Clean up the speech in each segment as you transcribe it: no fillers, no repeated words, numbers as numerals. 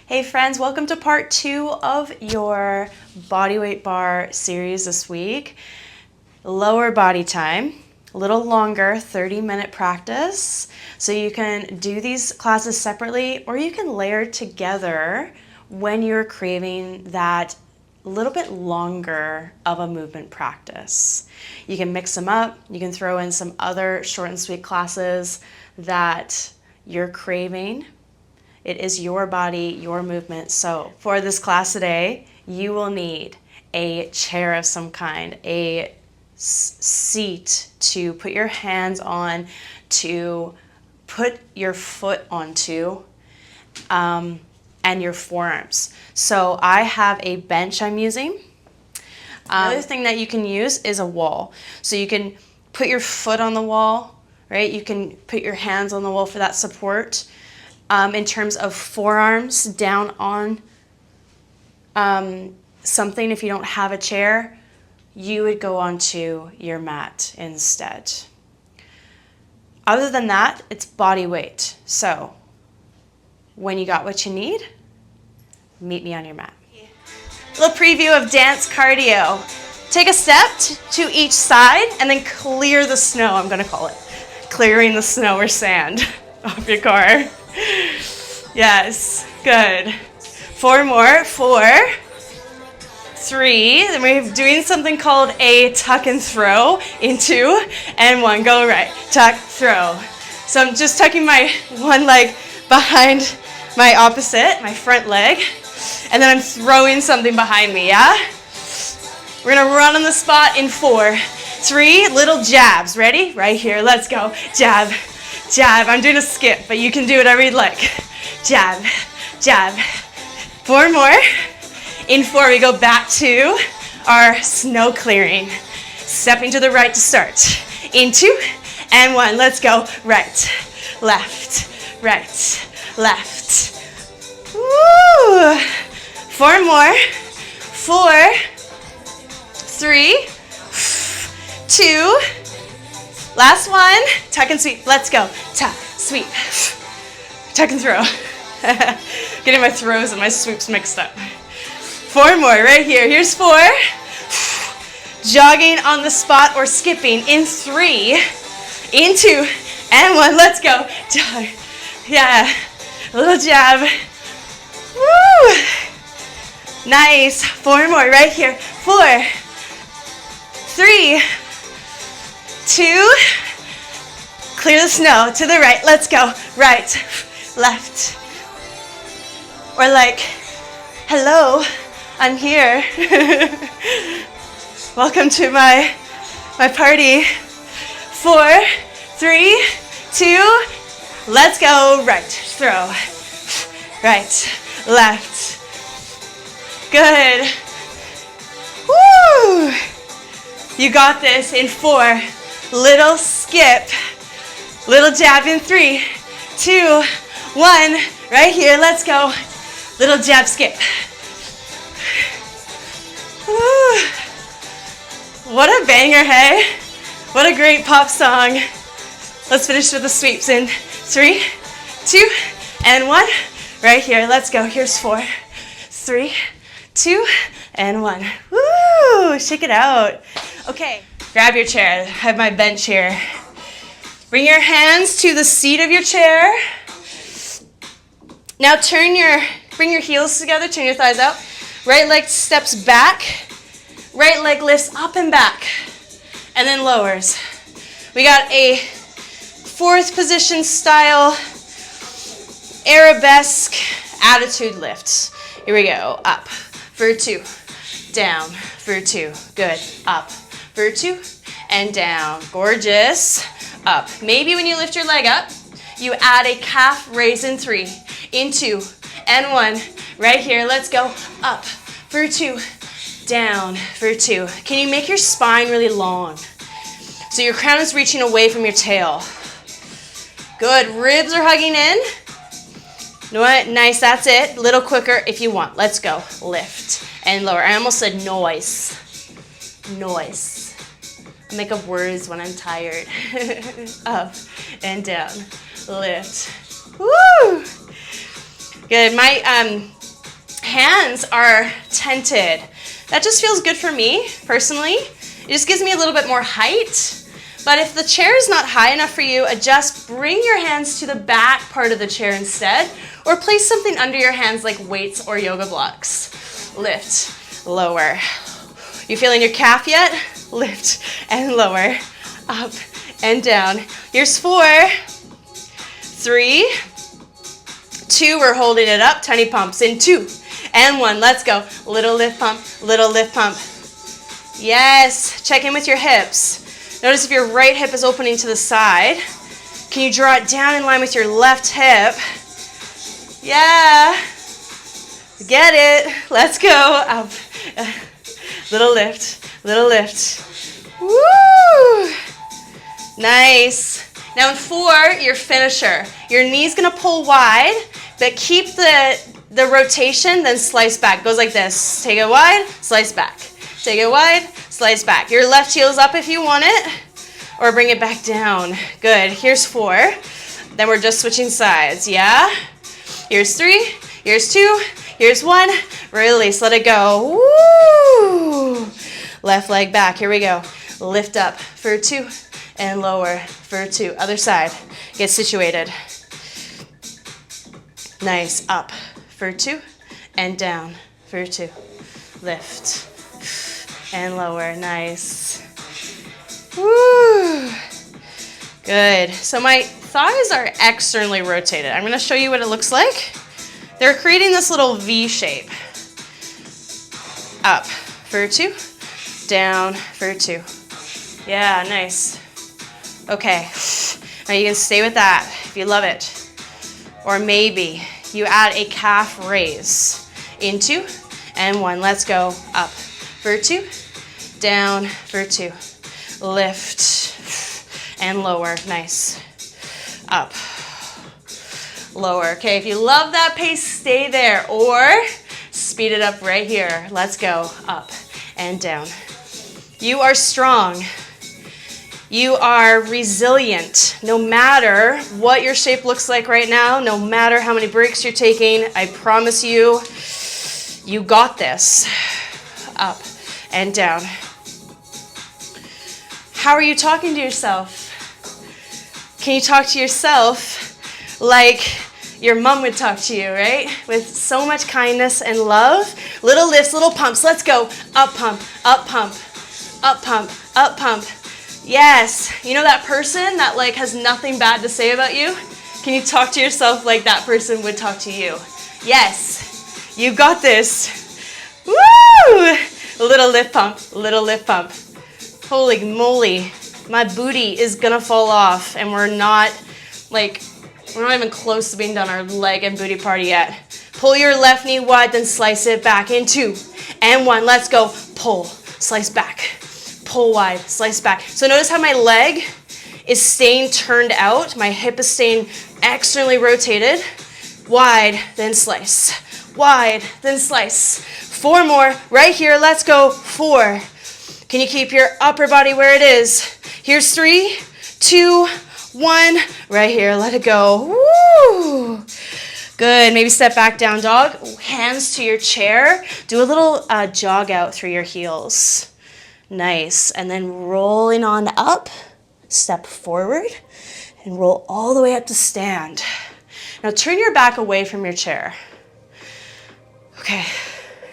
Hey friends, welcome to part 2 of your bodyweight bar series this week. Lower body time, a little longer, 30-minute practice. So you can do these classes separately or you can layer together when you're craving that little bit longer of a movement practice. You can mix them up, you can throw in some other short and sweet classes that you're craving. It is your body, your movement. So for this class today, you will need a chair of some kind, a seat to put your hands on, to put your foot onto, and your forearms. So I have a bench I'm using. Another thing that you can use is a wall. So you can put your foot on the wall, right? You can put your hands on the wall for that support. In terms of forearms, down on something, if you don't have a chair, you would go onto your mat instead. Other than that, it's body weight. So when you got what you need, meet me on your mat. A little preview of dance cardio. Take a step to each side and then clear the snow, I'm going to call it. Clearing the snow or sand off your car. Yes, good. 4 more, 4, 3, then we're doing something called a tuck and throw in 2, and 1, go right, tuck, throw. So I'm just tucking my one leg behind my opposite, my front leg, and then I'm throwing something behind me, yeah? We're gonna run on the spot in 4, 3, little jabs, ready? Right here, let's go, jab, jab. I'm doing a skip, but you can do whatever you'd like. Jab, jab. 4 more. In 4, we go back to our snow clearing. Stepping to the right to start. In 2, and 1. Let's go. Right, left, right, left. Woo! 4 more. 4, 3, 2, last one, tuck and sweep. Let's go. Tuck, sweep, tuck and throw. Getting my throws and my sweeps mixed up. 4 more right here. Here's 4. Jogging on the spot or skipping in 3, in 2, and 1. Let's go. Jog. Yeah. A little jab. Woo. Nice. 4 more right here. 4, 3, 2, clear the snow to the right. Let's go. Right, left. Or like, hello, I'm here. Welcome to my party. 4, 3, 2, let's go. Right, throw. Right, left. Good. Woo! You got this in 4. Little skip, little jab in 3, 2, 1, right here, let's go. Little jab, skip. Woo. What a banger, hey? What a great pop song. Let's finish with the sweeps in 3, 2, and 1. Right here, let's go. Here's 4, 3, 2, and 1. Woo! Shake it out. Okay. Grab your chair. I have my bench here. Bring your hands to the seat of your chair. Now bring your heels together, turn your thighs out. Right leg steps back. Right leg lifts up and back. And then lowers. We got a 4th position style arabesque attitude lift. Here we go. Up for 2. Down for 2. Good. Up for 2 and down. Gorgeous. Up. Maybe when you lift your leg up, you add a calf raise in 3, in 2, and 1. Right here. Let's go. Up for 2, down for 2. Can you make your spine really long? So your crown is reaching away from your tail. Good. Ribs are hugging in. You know what? Nice. That's it. A little quicker if you want. Let's go. Lift and lower. I almost said noise. Noise. I make up words when I'm tired. Up and down. Lift. Woo! Good. My hands are tented. That just feels good for me, personally. It just gives me a little bit more height. But if the chair is not high enough for you, bring your hands to the back part of the chair instead, or place something under your hands like weights or yoga blocks. Lift, lower. You feeling your calf yet? Lift and lower, up and down. Here's 4, 3, 2, we're holding it up, tiny pumps in 2 and 1, let's go. Little lift pump, little lift pump. Yes, check in with your hips. Notice if your right hip is opening to the side. Can you draw it down in line with your left hip? Yeah, get it. Let's go, up. Little lift, little lift. Woo! Nice. Now in 4, your finisher. Your knee's gonna pull wide, but keep the rotation, then slice back. Goes like this. Take it wide, slice back. Take it wide, slice back. Your left heel's up if you want it, or bring it back down. Good. Here's 4. Then we're just switching sides, yeah? Here's 3, here's 2, here's 1. Release, let it go. Woo! Left leg back, here we go. Lift up for 2 and lower for 2. Other side, get situated. Nice, up for 2 and down for 2. Lift and lower, nice. Woo! Good, so my thighs are externally rotated. I'm gonna show you what it looks like. They're creating this little V shape. Up for 2, down for 2. Yeah, nice. Okay, now you can stay with that if you love it. Or maybe you add a calf raise in 2 and 1. Let's go. Up for 2, down for 2. Lift and lower. Nice. Up, lower. Okay, if you love that pace, stay there, or speed it up right here. Let's go. Up and down. You are strong. You are resilient. No matter what your shape looks like right now, no matter how many breaks you're taking, I promise you, you got this. Up and down. How are you talking to yourself? Can you talk to yourself like your mom would talk to you, right? With so much kindness and love. Little lifts, little pumps. Let's go. Up pump, up pump, up pump, up pump. Yes. You know that person that like has nothing bad to say about you? Can you talk to yourself like that person would talk to you? Yes. You got this. Woo! Little lift pump, little lift pump. Holy moly. My booty is gonna fall off, and we're not even close to being done our leg and booty party yet. Pull your left knee wide, then slice it back in 2 and 1. Let's go. Pull, slice back, pull wide, slice back. So notice how my leg is staying turned out. My hip is staying externally rotated. Wide, then slice. Wide, then slice. 4 more right here. Let's go. 4. Can you keep your upper body where it is? Here's 3, 2, 1. Right here. Let it go. Woo! Good. Maybe step back, down dog. Hands to your chair. Do a little jog out through your heels. Nice. And then rolling on up. Step forward and roll all the way up to stand. Now turn your back away from your chair. Okay.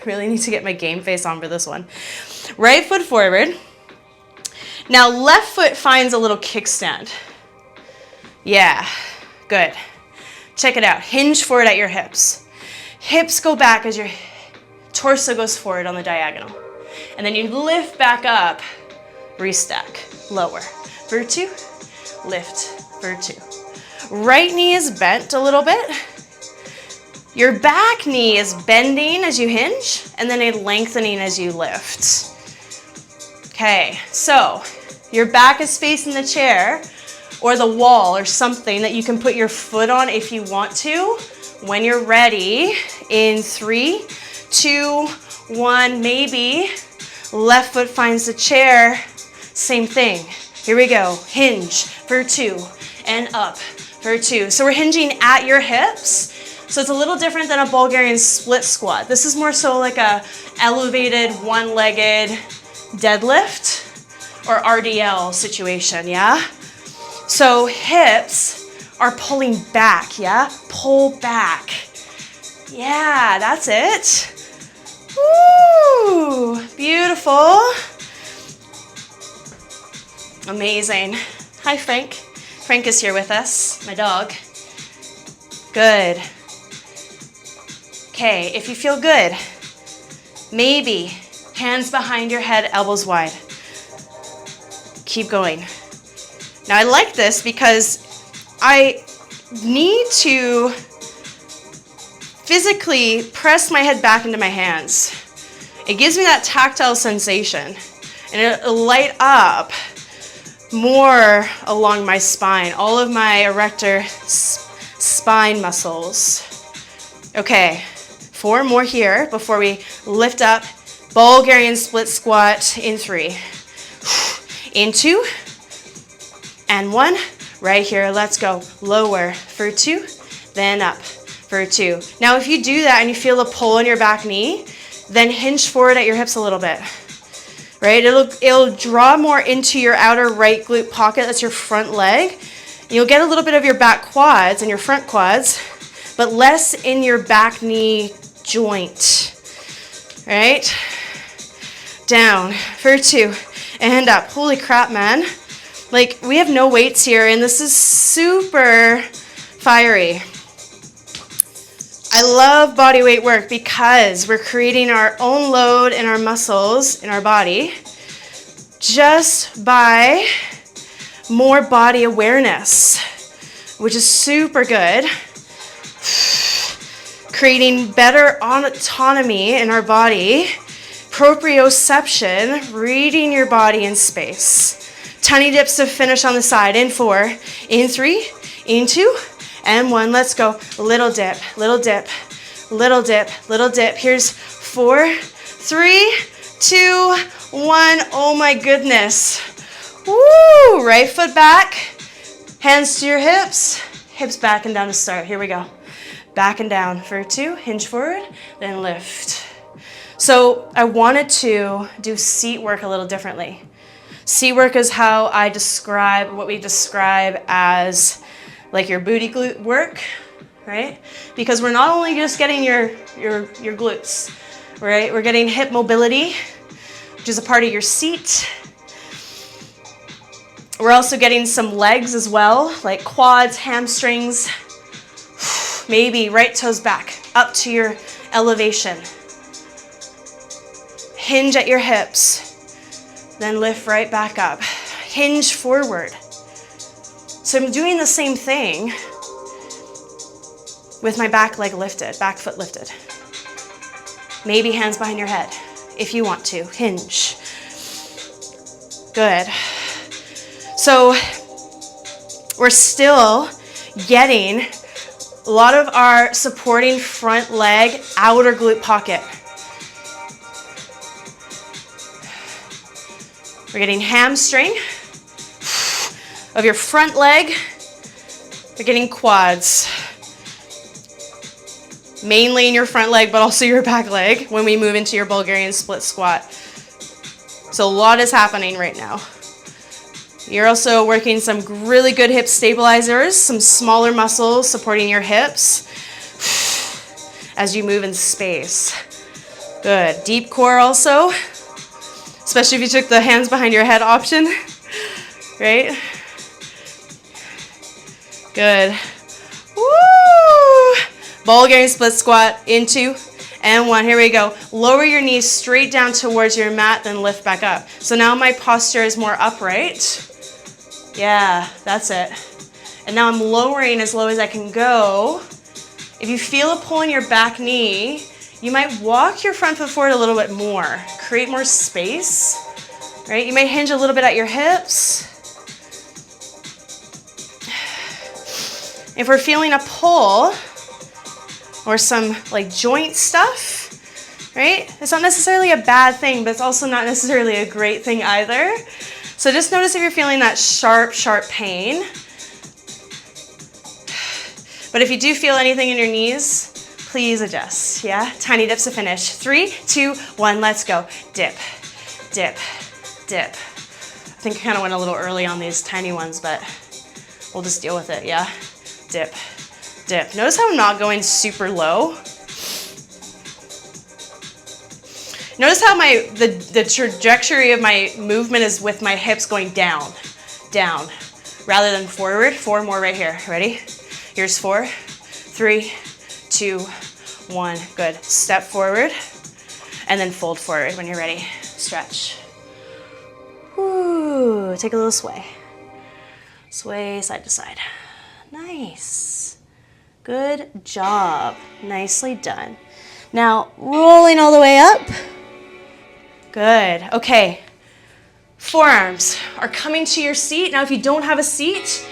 Really need to get my game face on for this one. Right foot forward. Now left foot finds a little kickstand. Yeah, good. Check it out. Hinge forward at your hips. Hips go back as your torso goes forward on the diagonal. And then you lift back up, restack, lower. For 2, lift, for 2. Right knee is bent a little bit. Your back knee is bending as you hinge, and then a lengthening as you lift. Okay, so your back is facing the chair or the wall or something that you can put your foot on if you want to. When you're ready, in 3, 2, 1, maybe left foot finds the chair. Same thing. Here we go. Hinge for 2 and up for 2. So we're hinging at your hips, So it's a little different than a Bulgarian split squat. This is more so like a elevated one-legged deadlift or RDL situation, yeah? So hips are pulling back, yeah? Pull back. Yeah, that's it. Woo, beautiful. Amazing. Hi, Frank. Frank is here with us, my dog. Good. Okay, if you feel good, maybe hands behind your head, elbows wide. Keep going. Now I like this because I need to physically press my head back into my hands. It gives me that tactile sensation and it'll light up more along my spine, all of my erector spine muscles. Okay, 4 more here before we lift up. Bulgarian split squat in 3. In 2 and 1. Right here, let's go. Lower for 2, then up for 2. Now if you do that and you feel a pull in your back knee, then hinge forward at your hips a little bit. Right? It'll draw more into your outer right glute pocket, that's your front leg. You'll get a little bit of your back quads and your front quads, but less in your back knee joint. Right? Down for 2 and up. Holy crap, man. Like, we have no weights here, and this is super fiery. I love body weight work because we're creating our own load in our muscles, in our body, just by more body awareness, which is super good. Creating better autonomy in our body, proprioception, reading your body in space. Tiny dips to finish on the side. In 4, in 3, in 2, and 1. Let's go. Little dip, little dip, little dip, little dip. Here's 4, 3, 2, 1. Oh my goodness. Woo! Right foot back. Hands to your hips. Hips back and down to start. Here we go. Back and down for 2. Hinge forward, then lift. So I wanted to do seat work a little differently. Seat work is how I describe what we describe as like your booty glute work, right? Because we're not only just getting your glutes, right? We're getting hip mobility, which is a part of your seat. We're also getting some legs as well, like quads, hamstrings, maybe right toes back, up to your elevation. Hinge at your hips. Then lift right back up. Hinge forward. So I'm doing the same thing with my back leg lifted, back foot lifted. Maybe hands behind your head if you want to. Hinge. Good. So we're still getting a lot of our supporting front leg outer glute pocket. We're getting hamstring of your front leg. We're getting quads. Mainly in your front leg, but also your back leg when we move into your Bulgarian split squat. So a lot is happening right now. You're also working some really good hip stabilizers, some smaller muscles supporting your hips as you move in space. Good. Deep core also. Especially if you took the hands behind your head option, right? Good. Woo! Bulgarian split squat in 2 and 1. Here we go. Lower your knees straight down towards your mat, then lift back up. So now my posture is more upright. Yeah, that's it. And now I'm lowering as low as I can go. If you feel a pull in your back knee, you might walk your front foot forward a little bit more. Create more space, right? You may hinge a little bit at your hips. If we're feeling a pull or some like joint stuff, right? It's not necessarily a bad thing, but it's also not necessarily a great thing either. So just notice if you're feeling that sharp, sharp pain. But if you do feel anything in your knees, please adjust, yeah? Tiny dips to finish. 3, 2, 1, let's go. Dip, dip, dip. I think I kind of went a little early on these tiny ones, but we'll just deal with it, yeah? Dip, dip. Notice how I'm not going super low. Notice how the trajectory of my movement is with my hips going down, down, rather than forward. 4 more right here. Ready? Here's 4, 3, 2, 1. Good. Step forward and then fold forward when you're ready. Stretch. Woo. Take a little sway. Sway side to side. Nice. Good job. Nicely done. Now, rolling all the way up. Good. Okay. Forearms are coming to your seat. Now, if you don't have a seat,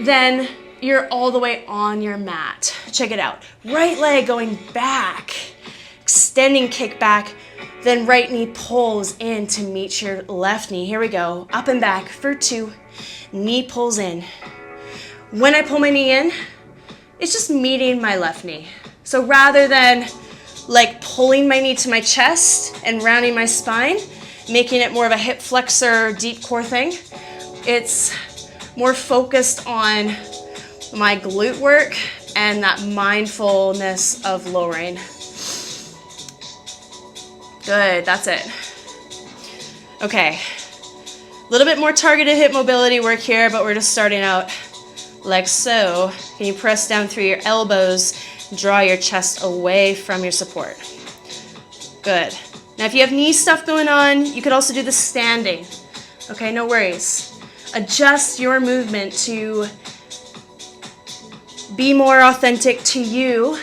then you're all the way on your mat. Check it out. Right leg going back, extending kick back, then right knee pulls in to meet your left knee. Here we go. Up and back for 2. Knee pulls in. When I pull my knee in, it's just meeting my left knee. So rather than like pulling my knee to my chest and rounding my spine, making it more of a hip flexor, deep core thing, it's more focused on my glute work and that mindfulness of lowering. Good, that's it. Okay, a little bit more targeted hip mobility work here, but we're just starting out like so. Can you press down through your elbows, draw your chest away from your support? Good. Now if you have knee stuff going on, you could also do the standing. Okay, no worries. Adjust your movement to be more authentic to you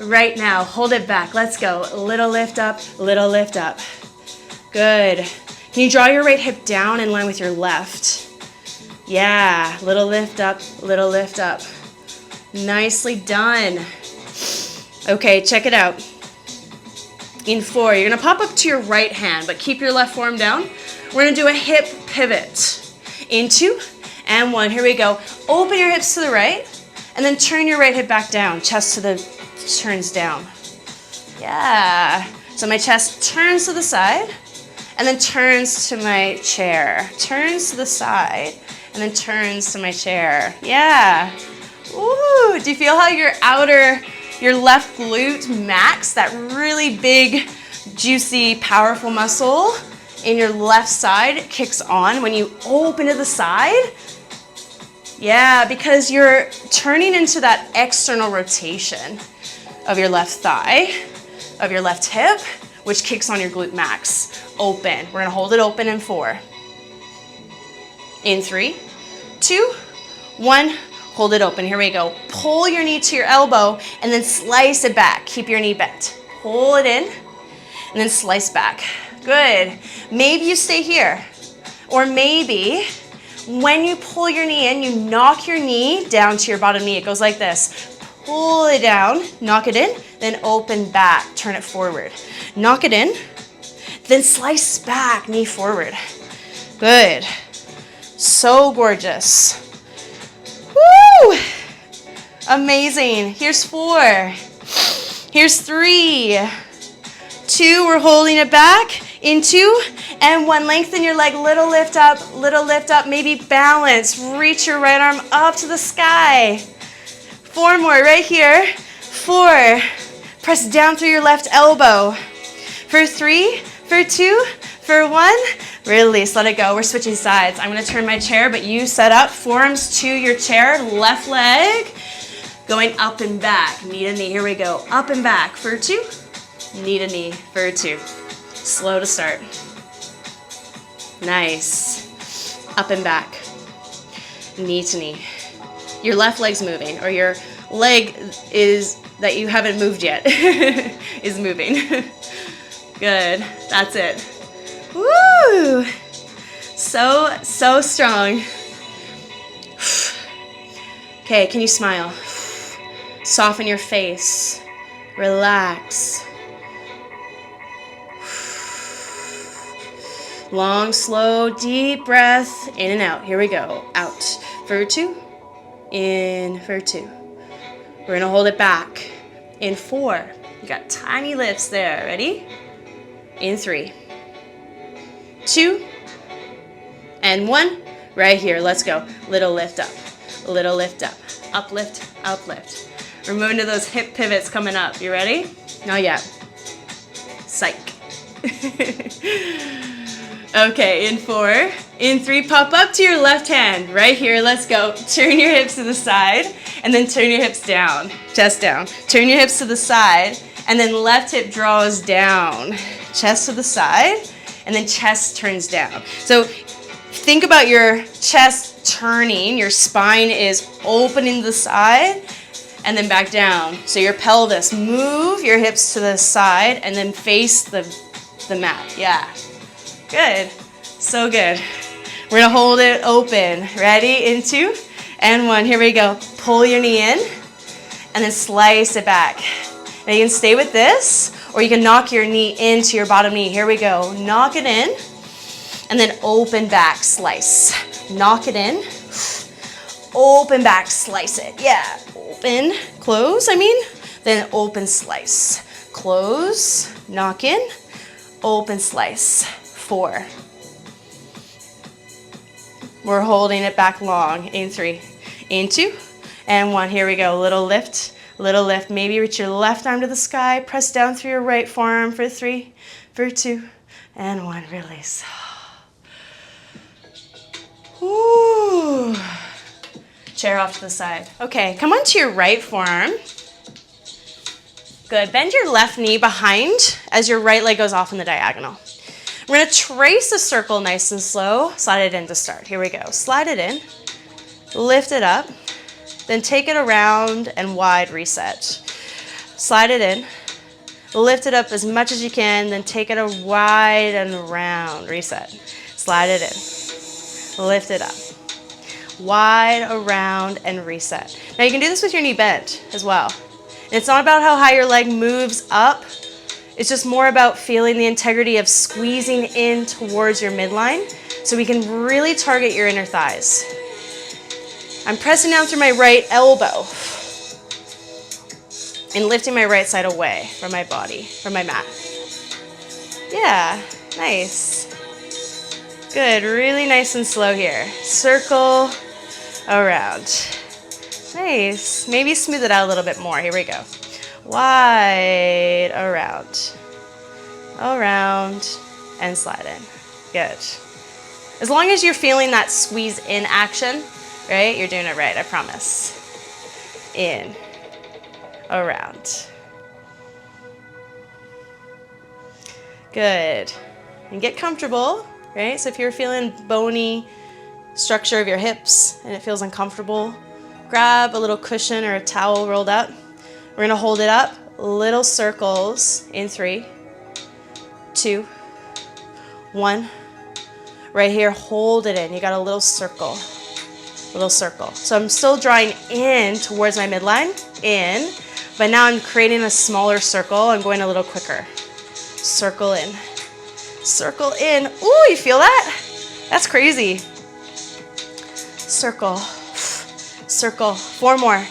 right now. Hold it back. Let's go. Little lift up, little lift up. Good. Can you draw your right hip down in line with your left? Yeah, little lift up, little lift up. Nicely done. Okay, check it out. In 4, you're gonna pop up to your right hand, but keep your left forearm down. We're gonna do a hip pivot. In 2 and 1, here we go. Open your hips to the right, and then turn your right hip back down. Chest to the, turns down. Yeah. So my chest turns to the side, and then turns to my chair. Turns to the side, and then turns to my chair. Yeah. Ooh, do you feel how your left glute max, that really big, juicy, powerful muscle in your left side kicks on when you open to the side? Yeah, because you're turning into that external rotation of your left thigh, of your left hip, which kicks on your glute max. Open. We're gonna hold it open in 4. In 3, 2, 1. Hold it open. Here we go. Pull your knee to your elbow and then slice it back. Keep your knee bent. Pull it in and then slice back. Good. Maybe you stay here. Or maybe when you pull your knee in, you knock your knee down to your bottom knee. It goes like this. Pull it down, knock it in, then open back. Turn it forward. Knock it in, then slice back, knee forward. Good. So gorgeous. Woo! Amazing. Here's 4. Here's 3. 2, we're holding it back. In 2 and 1, lengthen your leg, little lift up, maybe balance. Reach your right arm up to the sky. 4 more right here. 4, press down through your left elbow. For 3, for 2, for 1, release, let it go. We're switching sides. I'm gonna turn my chair, but you set up, forearms to your chair, left leg, going up and back, knee to knee. Here we go, up and back for 2, knee to knee for 2. Slow to start. Nice. Up and back, knee to knee. Your left leg's moving, or your leg is that you haven't moved yet is moving. Good, that's it. Woo! So strong. Okay, can you smile? Soften your face. Relax. Long, slow, deep breath. In and out. Here we go. Out for 2. In for 2. We're gonna hold it back. In 4. You got tiny lifts there. Ready? In 3, 2, and 1. Right here. Let's go. Little lift up. Little lift up. Uplift, uplift. We're moving to those hip pivots coming up. You ready? Not yet. Psych. Okay, in 4. In 3, pop up to your left hand. Right here, let's go. Turn your hips to the side, and then turn your hips down. Chest down. Turn your hips to the side, and then left hip draws down. Chest to the side, and then chest turns down. So think about your chest turning. Your spine is opening to the side, and then back down. So your pelvis, move your hips to the side, and then face the mat. Yeah. Good. So good. We're gonna hold it open. Ready? In 2 and 1. Here we go. Pull your knee in and then slice it back. Now you can stay with this, or you can knock your knee into your bottom knee. Here we go. Knock it in and then open back, slice. Knock it in, open back, slice it. Yeah. Open, close, then open, slice. Close, knock in, open, slice. 4. We're holding it back long. In 3, in 2, and 1. Here we go. Little lift, little lift. Maybe reach your left arm to the sky. Press down through your right forearm for 3, for 2, and 1. Release. Ooh. Chair off to the side. Okay, come onto your right forearm. Good. Bend your left knee behind as your right leg goes off in the diagonal. We're going to trace a circle nice and slow. Slide it in to start. Here we go. Slide it in. Lift it up. Then take it around and wide, reset. Slide it in. Lift it up as much as you can. Then take it wide and around, reset. Slide it in. Lift it up. Wide, around, and reset. Now you can do this with your knee bent as well. And it's not about how high your leg moves up. It's just more about feeling the integrity of squeezing in towards your midline so we can really target your inner thighs. I'm pressing down through my right elbow and lifting my right side away from my body, from my mat. Yeah, nice. Good, really nice and slow here. Circle around. Nice. Maybe smooth it out a little bit more. Here we go. Wide, around, and slide in. Good. As long as you're feeling that squeeze in action, right, you're doing it right, I promise. In, around. Good. And get comfortable, right? So if you're feeling bony structure of your hips and it feels uncomfortable, grab a little cushion or a towel rolled up. We're gonna hold it up, little circles in 3, 2, 1. Right here, hold it in. You got a little circle, little circle. So I'm still drawing in towards my midline, in, but now I'm creating a smaller circle. I'm going a little quicker. Circle in, circle in. Ooh, you feel that? That's crazy. Circle, circle. 4 more.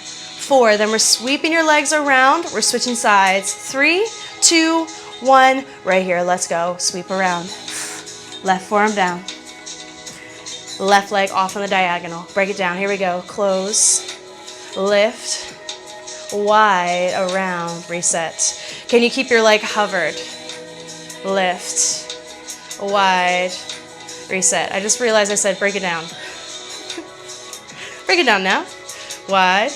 4, then we're sweeping your legs around. We're switching sides. 3, 2, 1. Right here, let's go. Sweep around. Left forearm down. Left leg off on the diagonal. Break it down. Here we go. Close. Lift. Wide, around, reset. Can you keep your leg hovered? Lift. Wide, reset. I just realized I said break it down. Break it down now. Wide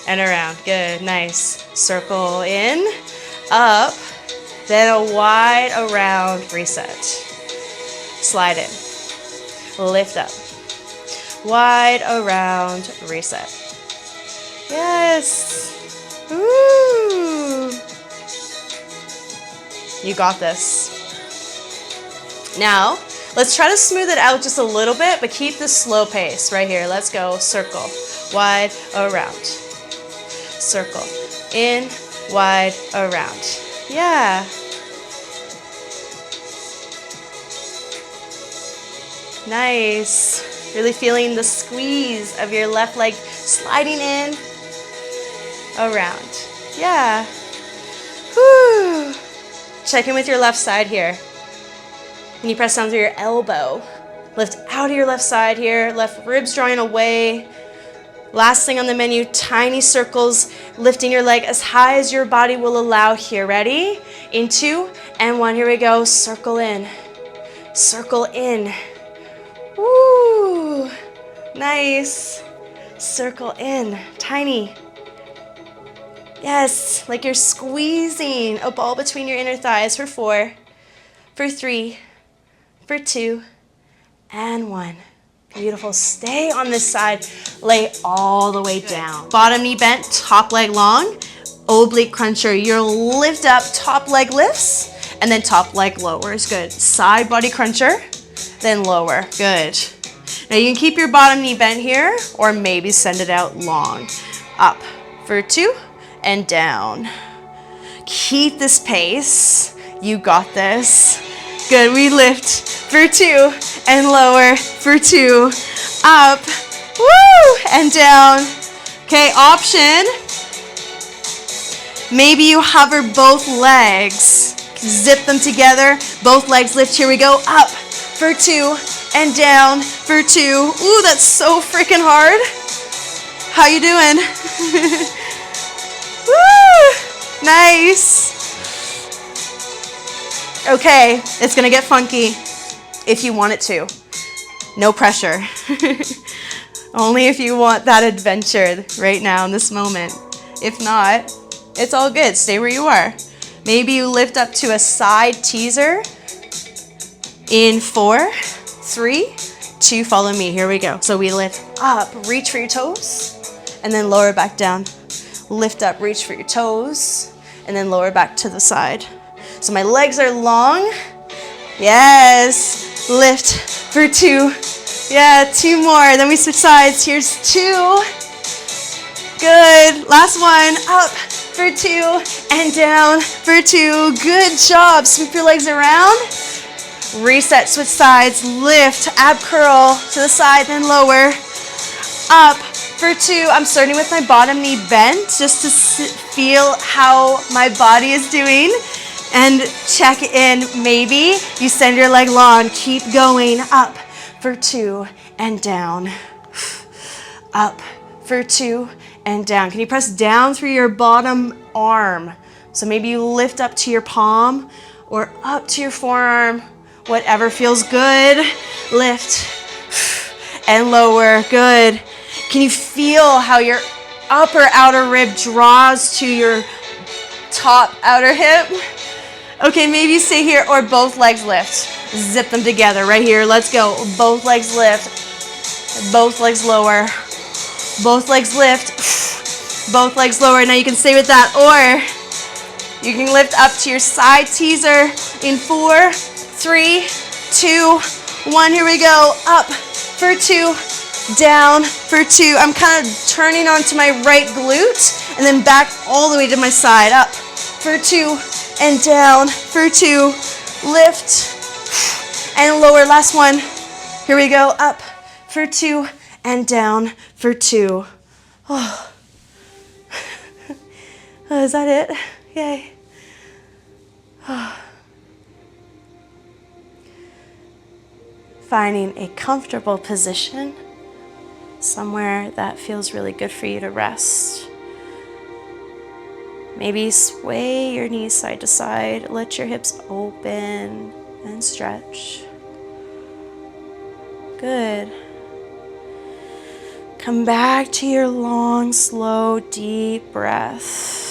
and around. Good, nice. Circle in, up, then a wide around, reset. Slide in, lift up, wide around, reset. Yes. Woo. You got this. Now, let's try to smooth it out just a little bit, but keep this slow pace right here. Let's go. Circle, wide, around. Circle, in, wide, around. Yeah. Nice. Really feeling the squeeze of your left leg sliding in around. Yeah. Whew. Check in with your left side here. Can you press down through your elbow? Lift out of your left side here. Left ribs drawing away. Last thing on the menu, tiny circles, lifting your leg as high as your body will allow here. Ready? In 2 and 1. Here we go. Circle in. Circle in. Woo! Nice. Circle in. Tiny. Yes, like you're squeezing a ball between your inner thighs for 4, for 3, for 2, and 1. Beautiful. Stay on this side. Lay all the way down. Bottom knee bent, top leg long. Oblique cruncher. You'll lift up, top leg lifts, and then top leg lowers. Good. Side body cruncher, then lower. Good. Now you can keep your bottom knee bent here, or maybe send it out long. Up for 2, and down. Keep this pace. You got this. Good. We lift for 2 and lower for 2. Up. Woo! And down. Okay, option. Maybe you hover both legs. Zip them together. Both legs lift. Here we go. Up for 2 and down for 2. Ooh, that's so freaking hard. How you doing? Woo! Nice. Okay, it's gonna get funky if you want it to. No pressure. Only if you want that adventure right now in this moment. If not, it's all good. Stay where you are. Maybe you lift up to a side teaser in 4, 3, 2, follow me. Here we go. So we lift up, reach for your toes, and then lower back down. Lift up, reach for your toes, and then lower back to the side. So my legs are long. Yes. Lift for 2. Yeah, 2 more. Then we switch sides. Here's 2. Good. Last one. Up for 2 and down for 2. Good job. Sweep your legs around. Reset, switch sides. Lift, ab curl to the side, then lower. Up for 2. I'm starting with my bottom knee bent just to feel how my body is doing. And check in, maybe you send your leg long. Keep going. Up for 2 and down. Up for 2 and down. Can you press down through your bottom arm? So maybe you lift up to your palm or up to your forearm. Whatever feels good. Lift and lower. Good. Can you feel how your upper outer rib draws to your top outer hip? Okay, maybe you stay here or both legs lift. Zip them together right here. Let's go. Both legs lift. Both legs lower. Both legs lift. Both legs lower. Now you can stay with that, or you can lift up to your side teaser in 4, 3, 2, 1. Here we go. Up for 2, down for 2. I'm kind of turning onto my right glute and then back all the way to my side. Up for 2 and down for 2. Lift and lower. Last one. Here we go. Up for 2 and down for 2. Oh. Is that it? Yay. Oh. Finding a comfortable position, somewhere that feels really good for you to rest. Maybe sway your knees side to side. Let your hips open and stretch. Good. Come back to your long, slow, deep breath.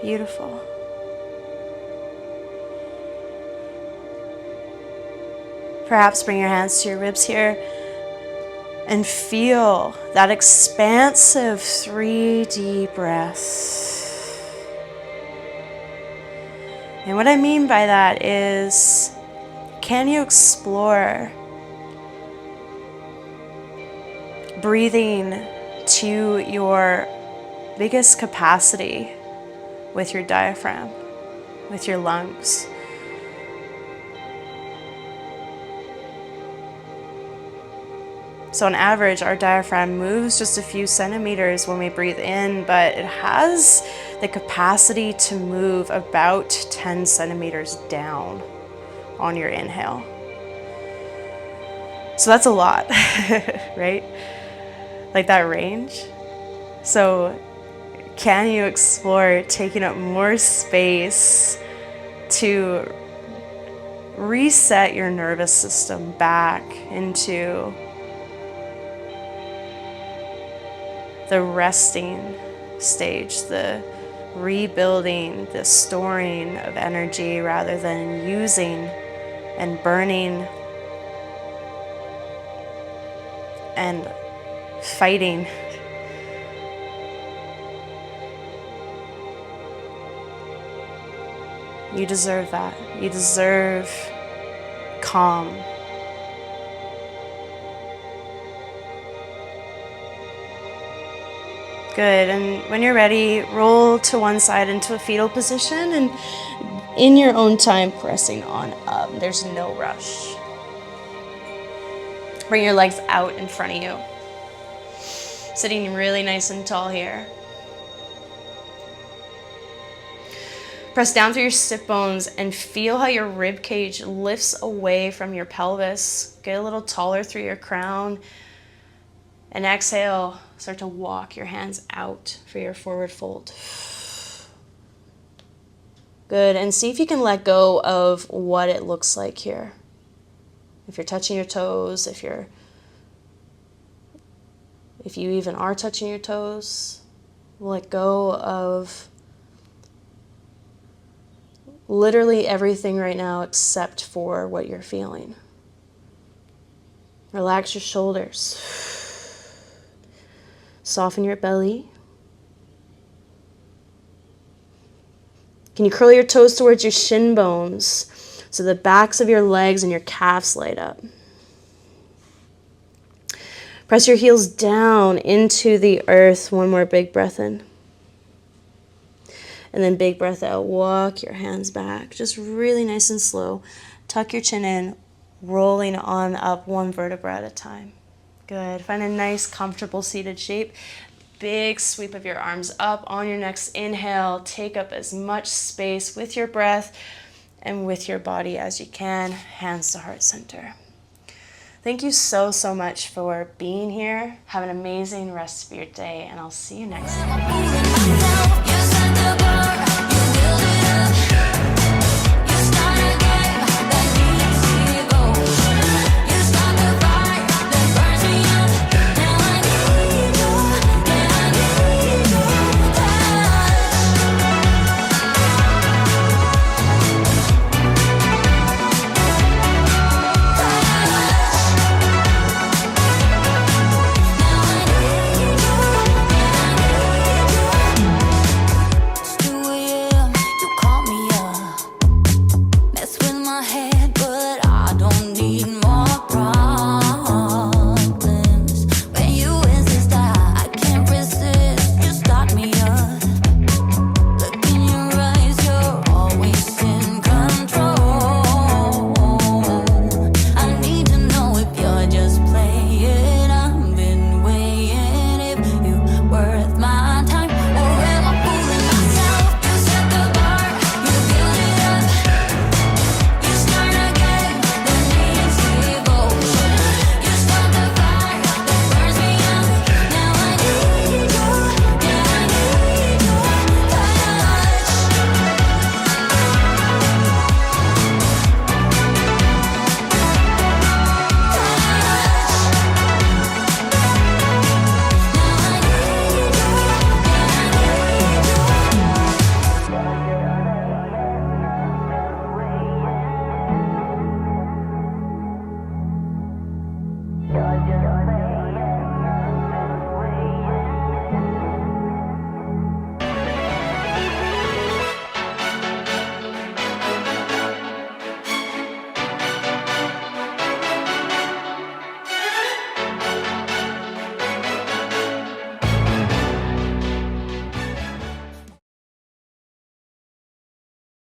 Beautiful. Perhaps bring your hands to your ribs here and feel that expansive 3 deep breaths. And what I mean by that is, can you explore breathing to your biggest capacity with your diaphragm, with your lungs? So on average, our diaphragm moves just a few centimeters when we breathe in, but it has the capacity to move about 10 centimeters down on your inhale. So that's a lot, right? Like that range. So can you explore taking up more space to reset your nervous system back into the resting stage, the rebuilding, the storing of energy rather than using and burning and fighting. You deserve that. You deserve calm. Good. And when you're ready, roll to one side into a fetal position and in your own time pressing on up. There's no rush. Bring your legs out in front of you. Sitting really nice and tall here. Press down through your sit bones and feel how your rib cage lifts away from your pelvis. Get a little taller through your crown. And exhale, start to walk your hands out for your forward fold. Good, and see if you can let go of what it looks like here. If you're touching your toes, if you even are touching your toes, let go of literally everything right now except for what you're feeling. Relax your shoulders. Soften your belly. Can you curl your toes towards your shin bones so the backs of your legs and your calves light up? Press your heels down into the earth. One more big breath in. And then big breath out. Walk your hands back. Just really nice and slow. Tuck your chin in, rolling on up one vertebra at a time. Good. Find a nice, comfortable seated shape. Big sweep of your arms up on your next inhale. Take up as much space with your breath and with your body as you can. Hands to heart center. Thank you so, so much for being here. Have an amazing rest of your day, and I'll see you next time.